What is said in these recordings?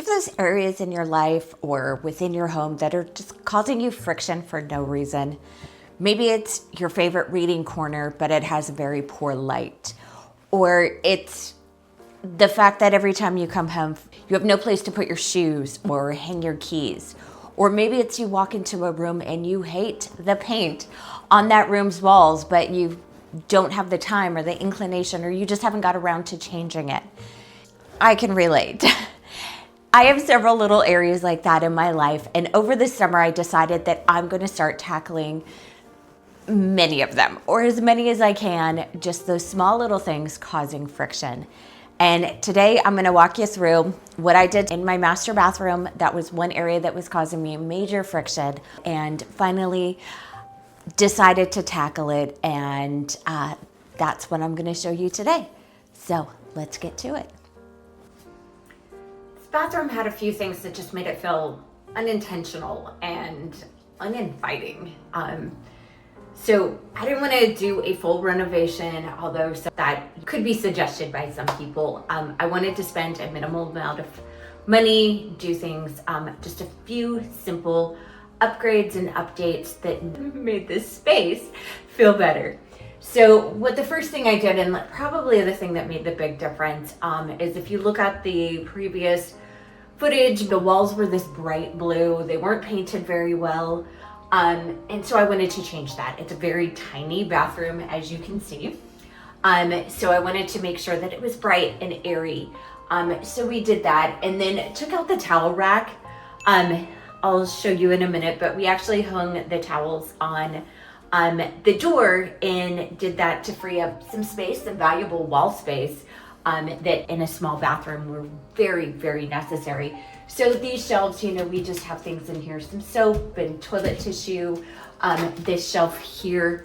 Do you have those areas in your life or within your home that are just causing you friction for no reason? Maybe it's your favorite reading corner, but it has a very poor light. Or it's the fact that every time you come home, you have no place to put your shoes or hang your keys. Or maybe it's you walk into a room and you hate the paint on that room's walls, but you don't have the time or the inclination, or you just haven't got around to changing it. I can relate. I have several little areas like that in my life, and over the summer I decided that I'm going to start tackling many of them, or as many as I can, just those small little things causing friction. And today I'm going to walk you through what I did in my master bathroom. That was one area that was causing me major friction, and finally decided to tackle it, and that's what I'm going to show you today. So let's get to it. Bathroom had a few things that just made it feel unintentional and uninviting. So I didn't want to do a full renovation, although that could be suggested by some people. I wanted to spend a minimal amount of money, do things, just a few simple upgrades and updates that made this space feel better. So what the first thing I did, and probably the thing that made the big difference, is if you look at the previous footage, the walls were this bright blue. They weren't painted very well. And so I wanted to change that. It's a very tiny bathroom, as you can see. So I wanted to make sure that it was bright and airy. So we did that, and then took out the towel rack. I'll show you in a minute, but we actually hung the towels on the door and did that to free up some space, some valuable wall space that in a small bathroom were very, very necessary. So these shelves, we just have things in here, some soap and toilet tissue. This shelf here,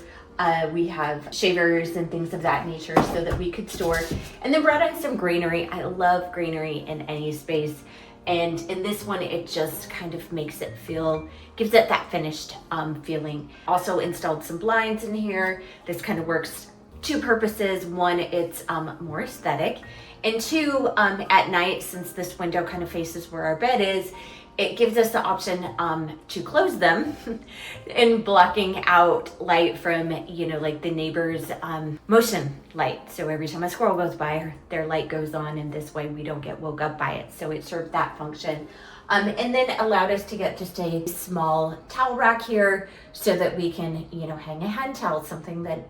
we have shavers and things of that nature so that we could store. And then brought in some greenery. I love greenery in any space. And in this one, it just kind of makes it gives it that finished feeling. Also installed some blinds in here. This kind of works two purposes. One, it's more aesthetic. And two, at night, since this window kind of faces where our bed is, it gives us the option to close them and blocking out light from, like the neighbor's motion light. So every time a squirrel goes by, their light goes on, and this way we don't get woke up by it. So it served that function. And then allowed us to get just a small towel rack here so that we can, hang a hand towel, something that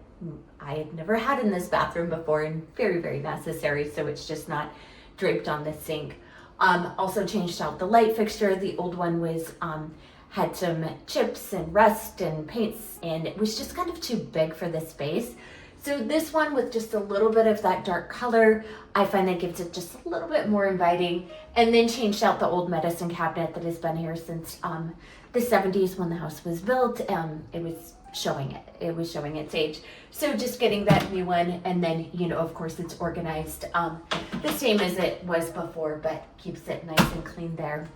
I had never had in this bathroom before, and very, very necessary. So it's just not draped on the sink. Also changed out the light fixture. The old one was had some chips and rust and paints, and it was just kind of too big for this space. So this one with just a little bit of that dark color, I find that gives it just a little bit more inviting. And then changed out the old medicine cabinet that has been here since the 70s when the house was built. It was showing its age. So just getting that new one, and then, of course it's organized the same as it was before, but keeps it nice and clean there.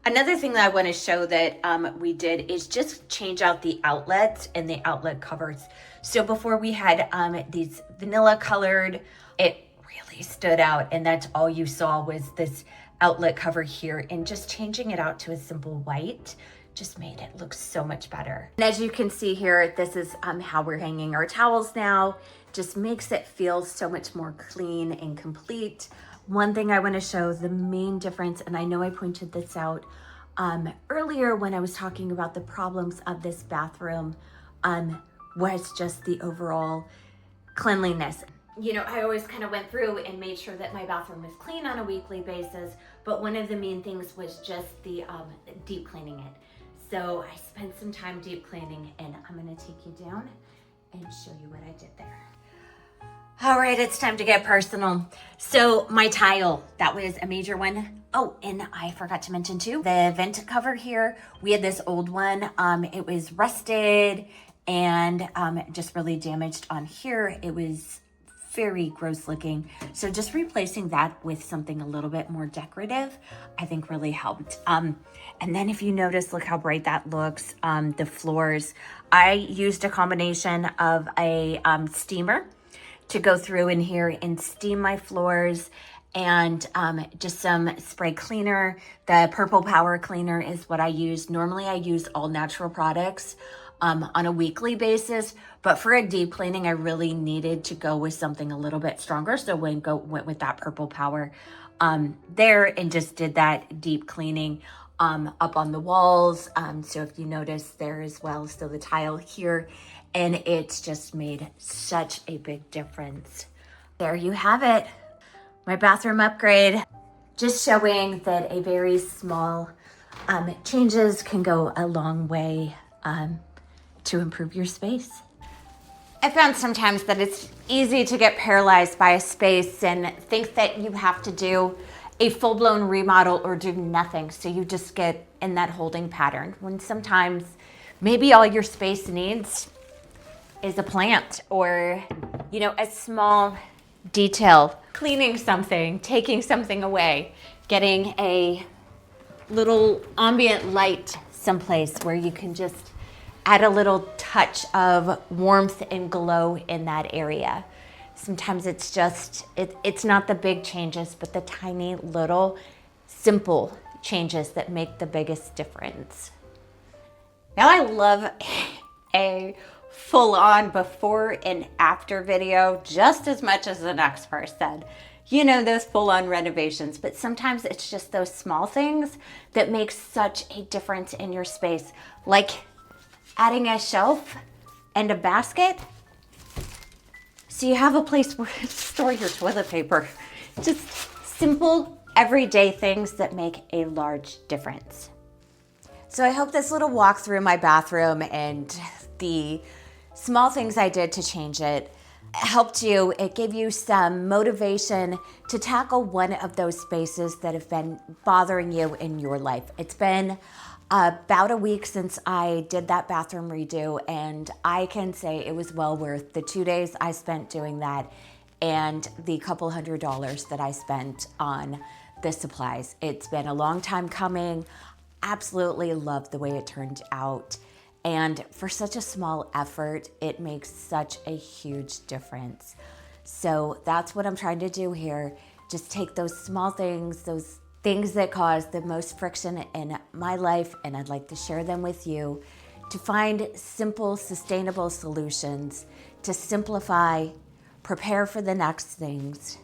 Another thing that I want to show that we did is just change out the outlets and the outlet covers. So before we had these vanilla colored, it really stood out, and that's all you saw was this outlet cover here, and just changing it out to a simple white just made it look so much better. And as you can see here, this is how we're hanging our towels now. Just makes it feel so much more clean and complete. One thing I want to show, the main difference, and I know I pointed this out earlier when I was talking about the problems of this bathroom, was just the overall cleanliness. I always kind of went through and made sure that my bathroom was clean on a weekly basis, but one of the main things was just the deep cleaning it. So I spent some time deep cleaning, and I'm gonna take you down and show you what I did there. All right, it's time to get personal. So my tile, that was a major one. Oh, and I forgot to mention too, the vent cover here, we had this old one. It was rusted and just really damaged on here. It was very gross looking. So just replacing that with something a little bit more decorative, I think really helped. And then if you notice, look how bright that looks. The floors, I used a combination of a steamer to go through in here and steam my floors, and just some spray cleaner. The Purple Power Cleaner is what I use. Normally I use all natural products on a weekly basis, but for a deep cleaning, I really needed to go with something a little bit stronger. So went with that Purple Power there and just did that deep cleaning up on the walls. So if you notice there as well, still the tile here, and it's just made such a big difference. There you have it. My bathroom upgrade, just showing that a very small changes can go a long way to improve your space. I found sometimes that it's easy to get paralyzed by a space and think that you have to do a full-blown remodel or do nothing. So you just get in that holding pattern, when sometimes maybe all your space needs is a plant or, you know, a small detail, cleaning something, taking something away, getting a little ambient light someplace where you can just add a little touch of warmth and glow in that area. Sometimes it's just, it's not the big changes, but the tiny little simple changes that make the biggest difference. Now I love a full-on before and after video just as much as the next person. You know, those full-on renovations, but sometimes it's just those small things that make such a difference in your space, like adding a shelf and a basket so you have a place where to store your toilet paper. Just simple, everyday things that make a large difference. So I hope this little walk through my bathroom and the small things I did to change it helped you. It gave you some motivation to tackle one of those spaces that have been bothering you in your life. It's been about a week since I did that bathroom redo, and I can say it was well worth the 2 days I spent doing that and the couple $100 that I spent on the supplies. It's been a long time coming. Absolutely loved the way it turned out. And for such a small effort, it makes such a huge difference. So that's what I'm trying to do here. Just take those small things, those things that cause the most friction in my life, and I'd like to share them with you to find simple, sustainable solutions to simplify, prepare for the next things,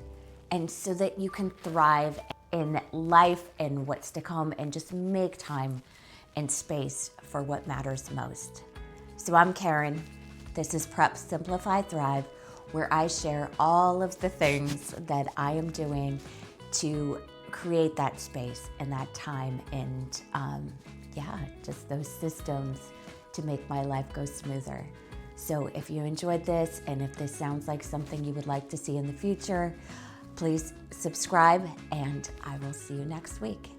and so that you can thrive in life and what's to come and just make time and space for what matters most. So I'm Karen. This is Prep, Simplify, Thrive, where I share all of the things that I am doing to create that space and that time and just those systems to make my life go smoother. So if you enjoyed this and if this sounds like something you would like to see in the future, please subscribe and I will see you next week.